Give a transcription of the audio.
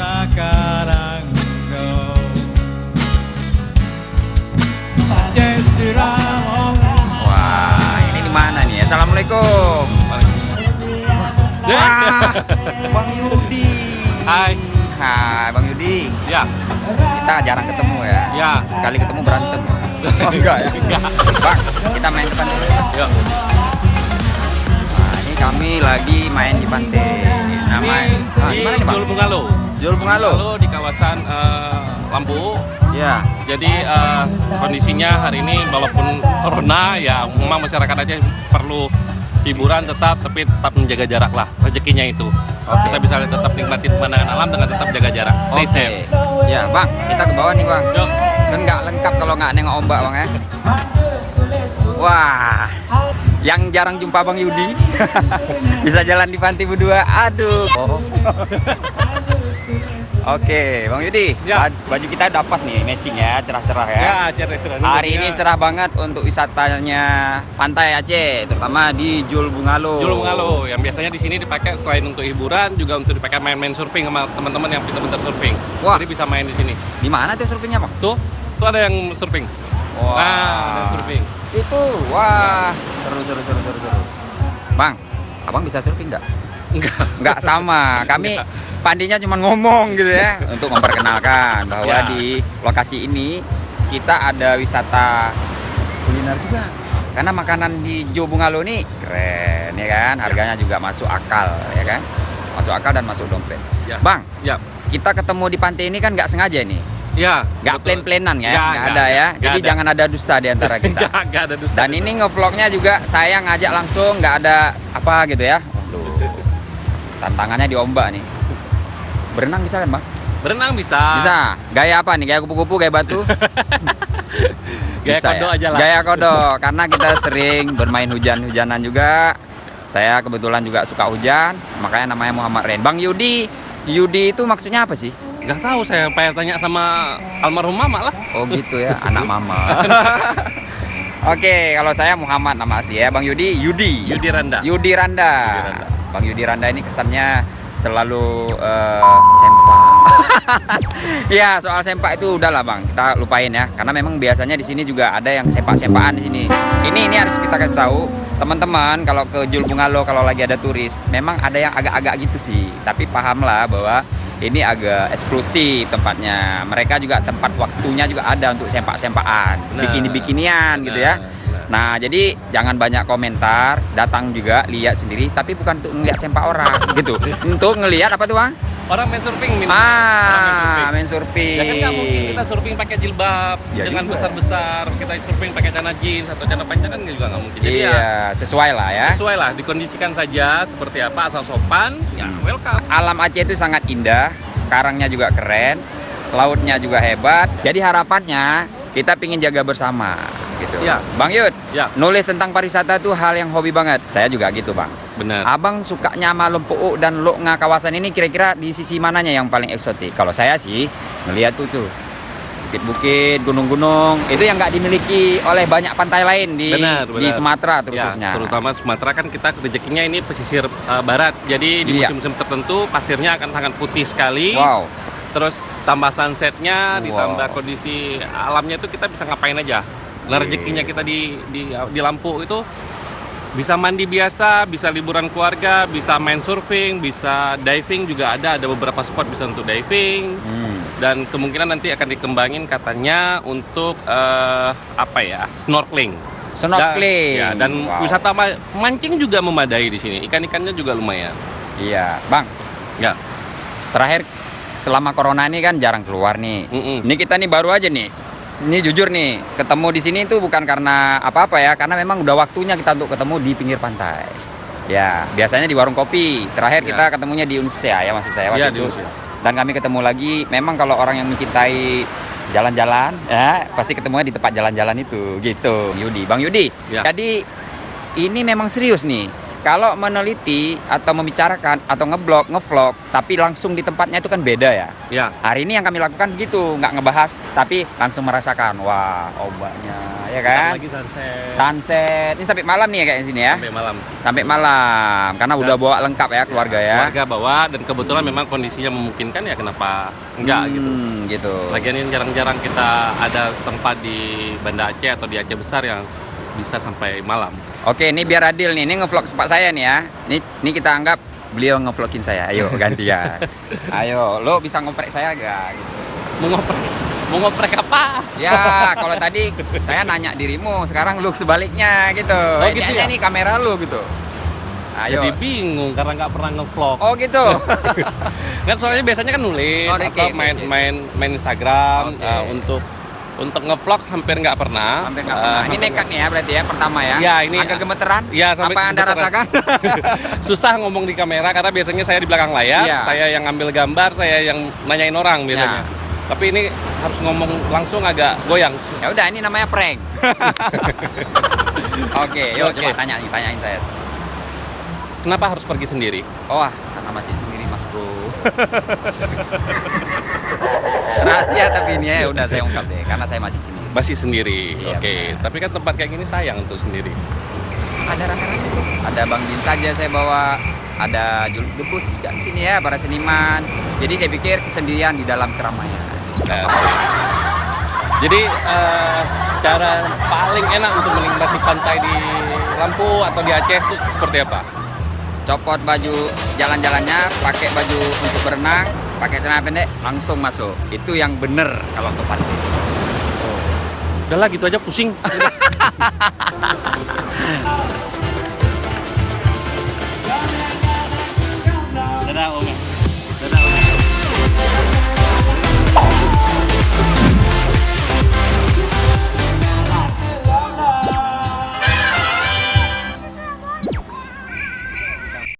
sekarang kau Wah, ini di mana nih? Assalamualaikum. Wah, Bang Yudi. Hai. Hai, Bang Yudi. Ya. Kita jarang ketemu ya. Ya. Sekali ketemu berantem. Oh, enggak ya? Enggak. Bang, kita main depan dulu. Yuk. Nah, ini kami lagi main di pantai. Namanya Di gimana nih, Bang? Jul Bungalo. Jul Bungalo. Di kawasan Lampu. Ya. Jadi kondisinya hari ini walaupun corona ya memang masyarakat aja perlu hiburan tapi tetap menjaga jarak lah, rezekinya itu. Oke. Kita bisa tetap nikmati pemandangan alam dengan tetap jaga jarak. Stay Oke. safe. Ya, Bang, kita ke bawah nih, Bang. Yuk. Dan nggak lengkap kalau nggak nengok ombak, Bang ya. Wah, yang jarang jumpa Bang Yudi bisa jalan di pantai berdua. Aduh. Oke, Bang Yudi, Ya. baju kita udah pas nih, matching ya, cerah-cerah ya. Hari ini cerah banget untuk wisatanya pantai Aceh, terutama di Jul Bungalo. Jul Bungalo yang biasanya di sini dipakai selain untuk hiburan juga untuk dipakai main-main surfing sama teman-teman yang pintar-pintar surfing. Wah. Jadi bisa main di sini. Di mana tuh surfingnya, Bang? Tuh ada yang surfing. Wah. Nah, ada yang surfing. Itu, wah, seru. Bang, abang bisa surfing nggak? Nggak sama. Kami pandinya cuma ngomong gitu ya untuk memperkenalkan bahwa Ya. di lokasi ini kita ada wisata kuliner juga. Karena makanan di Jul Bungalo ini keren ya kan, harganya juga masuk akal ya kan, masuk akal dan masuk dompet. Ya. Bang, Ya. kita ketemu di pantai ini kan nggak sengaja nih, Ya, nggak betul. plan-planan ya, Nggak, nggak ada ya. nggak Jadi ada. jangan ada dusta di antara kita. Nggak ada dusta. Dan ini ngevlognya juga saya ngajak langsung, nggak ada apa gitu ya. Waduh, tantangannya di ombak nih. Berenang bisa kan, Bang? Berenang bisa. Bisa. Gaya apa nih? Gaya kupu-kupu, gaya batu? Gaya Bisa kodok ya? aja lah. Gaya kodok, karena kita sering bermain hujan-hujanan juga. Saya kebetulan juga suka hujan, makanya namanya Muhammad Ren. Bang Yudi, Yudi itu maksudnya apa sih? Nggak tahu, saya pengen tanya sama almarhum mama lah. Oh gitu ya, anak mama. Oke, kalau saya Muhammad nama asli ya. Bang Yudi, Yudi. Yudi Randa. Yudi Randa. Yudi Randa. Bang Yudi Randa ini kesannya selalu sempak. Ya, soal sempak itu udahlah, Bang. Kita lupain ya. Karena memang biasanya di sini juga ada yang sempak-sempakan di sini. Ini harus kita kasih tahu, teman-teman, kalau ke Jul Bungalo kalau lagi ada turis, memang ada yang agak-agak gitu sih. Tapi pahamlah bahwa ini agak eksklusif tempatnya. Mereka juga tempat waktunya juga ada untuk sempak-sempakan, Benar. bikini-bikinian gitu ya. Nah, jadi jangan banyak komentar, datang juga, lihat sendiri, tapi bukan untuk ngelihat sempak orang gitu. Untuk ngelihat apa tuh, Bang? Orang main surfing minimal. Orang Main surfing. Ya kan nggak mungkin kita surfing pakai jilbab Ya dengan juga. besar-besar, kita surfing pakai celana jeans atau celana panjang kan juga nggak mungkin. Jadi ya Iya, sesuai lah ya. sesuai lah, dikondisikan saja seperti apa, asal sopan, ya welcome. Alam Aceh itu sangat indah, karangnya juga keren, lautnya juga hebat. Jadi harapannya kita pingin jaga bersama gitu. Ya. Bang Yud, Ya. nulis tentang pariwisata tuh hal yang hobi banget. Saya juga gitu, Bang. Benar. Abang sukanya sama Lempuk dan Loknga kawasan ini kira-kira di sisi mananya yang paling eksotik? Kalau saya sih melihat tuh bukit-bukit, gunung-gunung itu yang nggak dimiliki oleh banyak pantai lain di Benar, di benar. Sumatera Ya, khususnya. terutama Sumatera kan kita rezekinya ini pesisir barat. Jadi di Iya. musim-musim tertentu pasirnya akan sangat putih sekali. Wow. Terus tambah sunsetnya, Wow. ditambah kondisi alamnya itu kita bisa ngapain aja. Nah, rezekinya kita di Lampu itu bisa mandi biasa, bisa liburan keluarga, bisa main surfing, bisa diving juga ada beberapa spot bisa untuk diving. Dan kemungkinan nanti akan dikembangin katanya untuk snorkeling. Snorkeling. Dan Wow. wisata mancing juga memadai di sini. Ikan-ikannya juga lumayan. Iya, Bang. Ya. Terakhir selama corona ini kan jarang keluar nih. Mm-mm. Ini kita nih baru aja nih. Ini jujur nih, ketemu di sini itu bukan karena apa-apa ya, karena memang udah waktunya kita untuk ketemu di pinggir pantai. Ya, biasanya di warung kopi. Terakhir Ya. kita ketemunya di Unsia ya, maksud saya waktu Iya, di itu. Unsia. Dan kami ketemu lagi. Memang kalau orang yang mencintai jalan-jalan, ya pasti ketemunya di tempat jalan-jalan itu, gitu. Yudi, Bang Yudi. Ya. Jadi ini memang serius nih. Kalau meneliti atau membicarakan atau ngevlog, tapi langsung di tempatnya itu kan beda ya. Ya, Hari ini yang kami lakukan gitu, nggak ngebahas, tapi langsung merasakan, wah ombaknya, ya kan? lagi sunset Sunset, ini sampai malam nih ya kayak sini ya? sampai malam. Sampai malam, karena udah bawa lengkap ya keluarga ya. Keluarga bawa dan kebetulan memang kondisinya memungkinkan ya kenapa enggak gitu. Gitu. Lagian ini jarang-jarang kita ada tempat di Banda Aceh atau di Aceh Besar yang bisa sampai malam. Oke, ini biar adil nih, ini ngevlog sepak saya nih ya. Ini kita anggap beliau ngevlogin saya. Ayo gantian. Ayo, lo bisa ngoprek saya gak? Gitu. Mau ngoprek apa? Ya, kalau tadi saya nanya dirimu, sekarang lu sebaliknya gitu. Oh, gitu Kayaknya ya? ini kamera lu gitu. Ayo. Jadi bingung karena nggak pernah ngevlog. Oh gitu. Kan soalnya biasanya kan nulis Oh, oke, atau oke, main Instagram. Oke. Untuk ngevlog hampir nggak pernah. Hampir nggak pernah. Ini Hampir nekat nih ya berarti ya pertama ya. Ya, ini agak gemeteran. Ya, sampai Apa yang Anda gemeteran. rasakan? Susah ngomong di kamera karena biasanya saya di belakang layar, Iya. saya yang ngambil gambar, saya yang nanyain orang biasanya. Ya. Tapi ini harus ngomong langsung agak goyang. Ya udah, ini namanya prank. Oke, yuk Oke. coba tanyain saya. Kenapa harus pergi sendiri? Oh, karena masih sendiri Mas Bro. Rahasia tapi ini ya udah saya ungkap deh, karena saya masih sendiri. Masih sendiri. Iya, Oke. benar. Tapi kan tempat kayak gini sayang untuk sendiri. Ada rame-rame tuh. Ada Bang Din saja saya bawa, ada Juluk Debus juga di sini ya, para seniman. Jadi saya pikir kesendirian di dalam keramaian. Nah, jadi cara paling enak untuk menikmati pantai di Lampu atau di Aceh itu seperti apa? Copot baju jalan-jalannya, pakai baju untuk berenang, pakai celana pendek, langsung masuk. Itu yang bener kalau ke pantai. Udahlah gitu aja pusing.